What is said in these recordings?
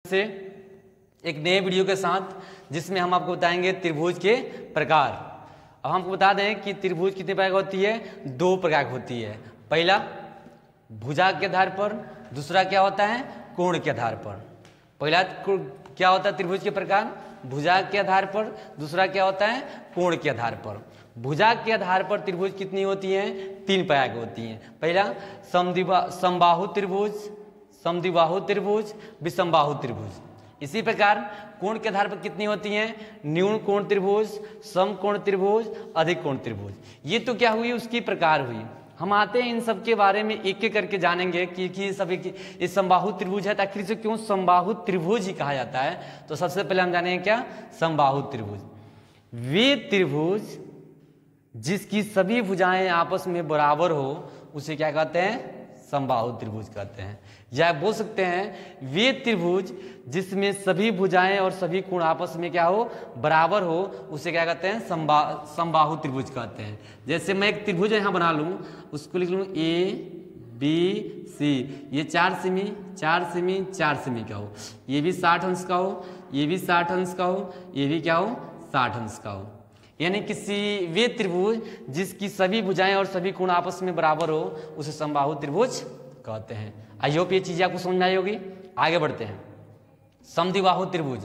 से एक नए वीडियो के साथ जिसमें हम आपको बताएंगे त्रिभुज के प्रकार। अब हमको बता दें कि त्रिभुज कितने प्रकार की होती है, दो प्रकार की होती है। पहला भुजा के आधार पर, दूसरा क्या होता है कोण के आधार पर। पहला क्या होता है त्रिभुज के प्रकार, भुजा के आधार पर, दूसरा क्या होता है कोण के आधार पर। भुजा के आधार पर त्रिभुज कितनी होती हैं, तीन प्रकार की होती हैं। पहला समबाहु त्रिभुज, समद्विबाहु त्रिभुज, विषमबाहु त्रिभुज। इसी प्रकार कोण के आधार पर कितनी होती हैं, न्यून कोण त्रिभुज, समकोण त्रिभुज, अधिक कोण त्रिभुज। ये तो क्या हुई उसकी प्रकार हुई। हम आते हैं इन सब के बारे में एक एक करके जानेंगे कि सब ये समबाहु त्रिभुज है तो आखिर से क्यों समबाहु त्रिभुज ही कहा जाता है। तो सबसे पहले हम जानेंगे क्या समबाहु त्रिभुज। वे त्रिभुज जिसकी सभी भुजाएं आपस में बराबर हो उसे क्या कहते हैं, समबाहु त्रिभुज कहते हैं। या बोल सकते हैं वे त्रिभुज जिसमें सभी भुजाएं और सभी कोण आपस में क्या हो, बराबर हो, उसे क्या कहते हैं समबाहु त्रिभुज कहते हैं। जैसे मैं एक त्रिभुज यहाँ बना लूँ, उसको लिख लूँ ABC, ये 4 सेमी 4 सेमी 4 सेमी का हो, ये भी 60 अंश का हो, ये भी 60 अंश का हो, ये भी क्या हो 60 अंश का हो। यानी किसी वे त्रिभुज जिसकी सभी भुजाएं और सभी कोण आपस में बराबर हो उसे समबाहु त्रिभुज कहते हैं। आई होप ये चीजें आपको समझ में आई होगी। आगे बढ़ते हैं। समद्विबाहु त्रिभुज,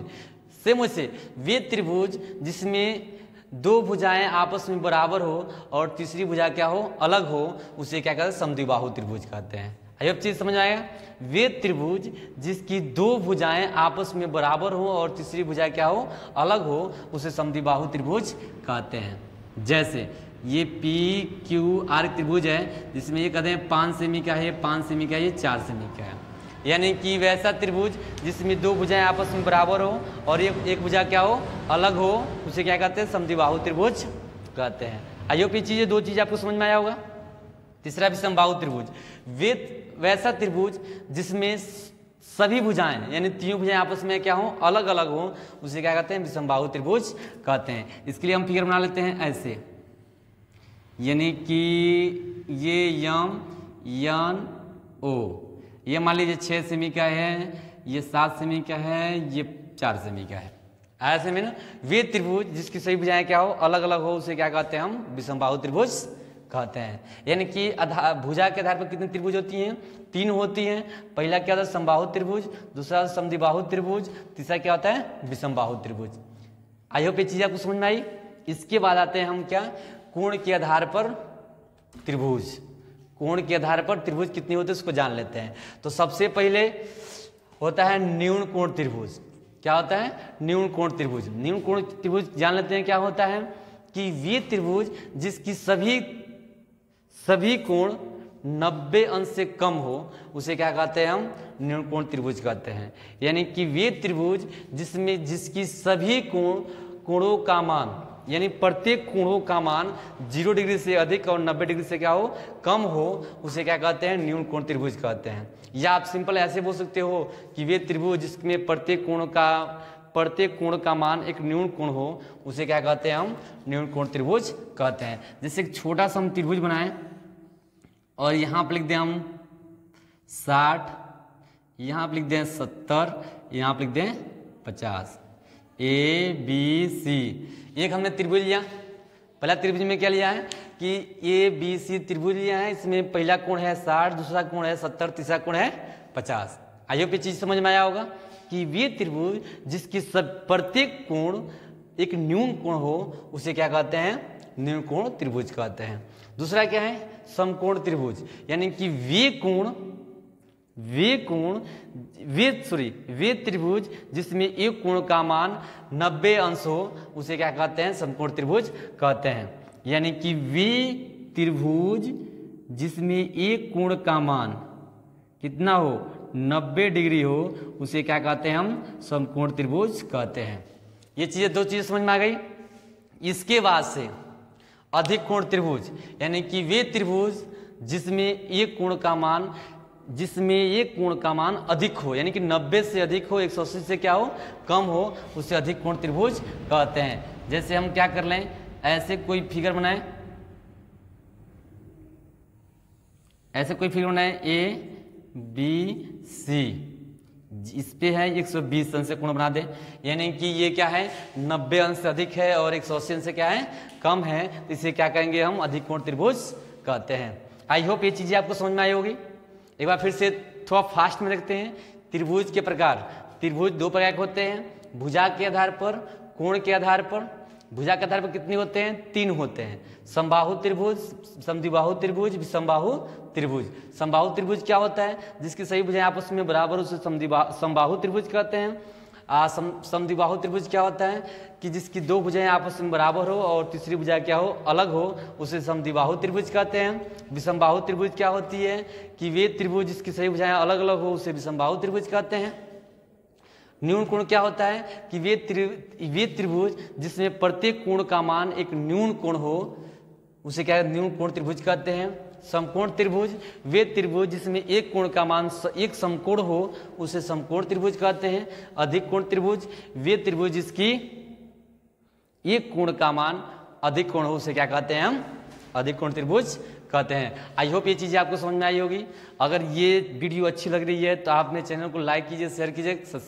सेम वैसे वे त्रिभुज जिसमें दो भुजाएं आपस में बराबर हो और तीसरी भुजा क्या हो अलग हो उसे क्या कहते हैं, समद्विबाहु त्रिभुज कहते हैं। आई होप चीज समझ आएगा। वे त्रिभुज जिसकी दो भुजाएं आपस में बराबर हो और तीसरी भुजा क्या हो अलग हो उसे समद्विबाहु त्रिभुज कहते हैं। जैसे ये PQR त्रिभुज है जिसमें ये कहते हैं 5 सेमी का है, 5 सेमी का है, ये 4 सेमी का है। यानी कि वैसा त्रिभुज जिसमें दो भुजाएं आपस में बराबर हो और एक भुजा क्या हो अलग हो उसे क्या कहते हैं, समद्विबाहु त्रिभुज कहते हैं। आई होप ये चीजें दो चीजें आपको समझ में आया होगा। तीसरा विषमबाहु त्रिभुज, वैसा त्रिभुज जिसमें सभी भुजाएं यानी तीनों भुजाएं आपस में क्या हो अलग अलग हो उसे क्या कहते हैं, विषमबाहु त्रिभुज कहते हैं। इसके लिए हम फिगर बना लेते हैं ऐसे, यानी कि ये यम ओ, ये मान लीजिए 6 सेमी का है, ये 7 सेमी का है, ये 4 सेमी का है। ऐसे में ना वे त्रिभुज जिसकी सभी भुजाएं क्या हो अलग अलग हो उसे क्या कहते हैं, हम विषमबाहु त्रिभुज कहते हैं। यानी कि भुजा के आधार पर कितनी त्रिभुज होती हैं, 3 होती हैं। पहला क्या होता है समबाहु त्रिभुज, दूसरा समद्विबाहु त्रिभुज, तीसरा क्या होता है विषमबाहु त्रिभुज। आई होप ये चीज आपको समझ में आई। इसके बाद आते हैं हम क्या, कोण के आधार पर त्रिभुज। कोण के आधार पर त्रिभुज कितनी होती है उसको जान लेते हैं। तो सबसे पहले होता है न्यून कोण त्रिभुज। क्या होता है, न्यून कोण त्रिभुज। न्यून कोण त्रिभुज जान लेते हैं क्या होता है कि वे त्रिभुज जिसकी सभी कोण 90 अंश से कम हो उसे क्या कहते हैं, हम न्यून कोण त्रिभुज कहते हैं। यानी कि वे त्रिभुज जिसकी सभी कोणों का मान यानी प्रत्येक कोणों का मान 0 डिग्री से अधिक और 90 डिग्री से क्या हो कम हो उसे क्या कहते हैं, न्यून कोण त्रिभुज कहते हैं। या आप सिंपल ऐसे बोल सकते हो कि वे त्रिभुज जिसमें प्रत्येक कोण का मान एक न्यून कोण हो उसे क्या कहते हैं, हम न्यून कोण त्रिभुज कहते हैं। जैसे एक छोटा सा हम त्रिभुज बनाएं और यहाँ पर लिख दें हम 60, यहाँ पर लिख दें 70, यहाँ पर लिख दें 50, ABC। एक हमने त्रिभुज लिया। पहला त्रिभुज में क्या लिया है कि ABC त्रिभुज लिया है। इसमें पहला कोण है 60, दूसरा कोण है 70, तीसरा कोण है 50। आइए ये चीज समझ में आया होगा कि वे त्रिभुज जिसकी प्रत्येक कोण एक न्यून कोण हो उसे क्या कहते हैं, न्यून कोण त्रिभुज कहते हैं। दूसरा क्या है समकोण त्रिभुज, यानी कि वे त्रिभुज जिसमें एक कोण का मान 90 अंश हो उसे क्या कहते हैं, समकोण त्रिभुज कहते हैं। यानी कि वे त्रिभुज जिसमें एक कोण का मान कितना हो 90 डिग्री हो उसे क्या कहते हैं, हम समकोण त्रिभुज कहते हैं। ये चीजें दो चीजें समझ में आ गई। इसके बाद से अधिक कोण त्रिभुज, यानी कि वे त्रिभुज जिसमें एक कोण का मान अधिक हो यानी कि 90 से अधिक हो, 180 से क्या हो कम हो उसे अधिक कोण त्रिभुज कहते हैं। जैसे हम क्या कर लें, ऐसे कोई फिगर बनाएं, A B C, इस पे है 120 अंश से कोण बना दे, यानी कि ये क्या है 90 अंश से अधिक है और 180 अंश से क्या है कम है, तो इसे क्या कहेंगे हम अधिक कोण त्रिभुज कहते हैं। आई होप ये चीजें आपको समझ में आई होगी। एक बार फिर से थोड़ा फास्ट में देखते हैं। त्रिभुज के प्रकार, त्रिभुज दो प्रकार के होते हैं, भुजा के आधार पर, कोण के आधार पर। भुजा के आधार पर कितने होते हैं? 3 होते हैं, समबाहु त्रिभुज, समद्विबाहु त्रिभुज, विषमबाहु त्रिभुज। समबाहु त्रिभुज क्या होता है? जिसकी सही भुजाएं आपस में बराबर, उसे समबाहु त्रिभुज कहते हैं। समद्विबाहु त्रिभुज क्या होता है? कि जिसकी 2 भुजाएं आपस में बराबर हो और तीसरी भुजा क्या हो अलग हो, उसे समद्विबाहु त्रिभुज कहते हैं। विषमबाहु त्रिभुज क्या होती है? कि वे त्रिभुज जिसकी सही भुजाएं अलग अलग हो, उसे विषमबाहु त्रिभुज कहते हैं। न्यून कोण क्या होता है? कि वे त्रिभुज जिसमें प्रत्येक कोण का मान एक न्यून कोण हो, उसे क्या न्यून कोण त्रिभुज कहते हैं। समकोण त्रिभुज, वे त्रिभुज जिसमें एक कोण का मान एक समकोण हो, उसे समकोण त्रिभुज कहते हैं। अधिक कोण त्रिभुज, वे त्रिभुज जिसकी एक कोण का मान अधिक कोण हो, उसे क्या कहते हैं हम? अधिक कोण त्रिभुज कहते हैं। आई होप ये चीजें आपको समझ में आई होगी। अगर ये वीडियो अच्छी लग रही है तो आप अपने चैनल को लाइक कीजिए, शेयर कीजिए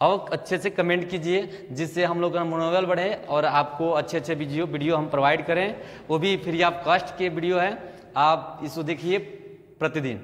और अच्छे से कमेंट कीजिए, जिससे हम लोग का मनोबल बढ़े और आपको अच्छे अच्छे वीडियो हम प्रोवाइड करें। वो भी फ्री ऑफ कॉस्ट के वीडियो है, आप इसको देखिए प्रतिदिन।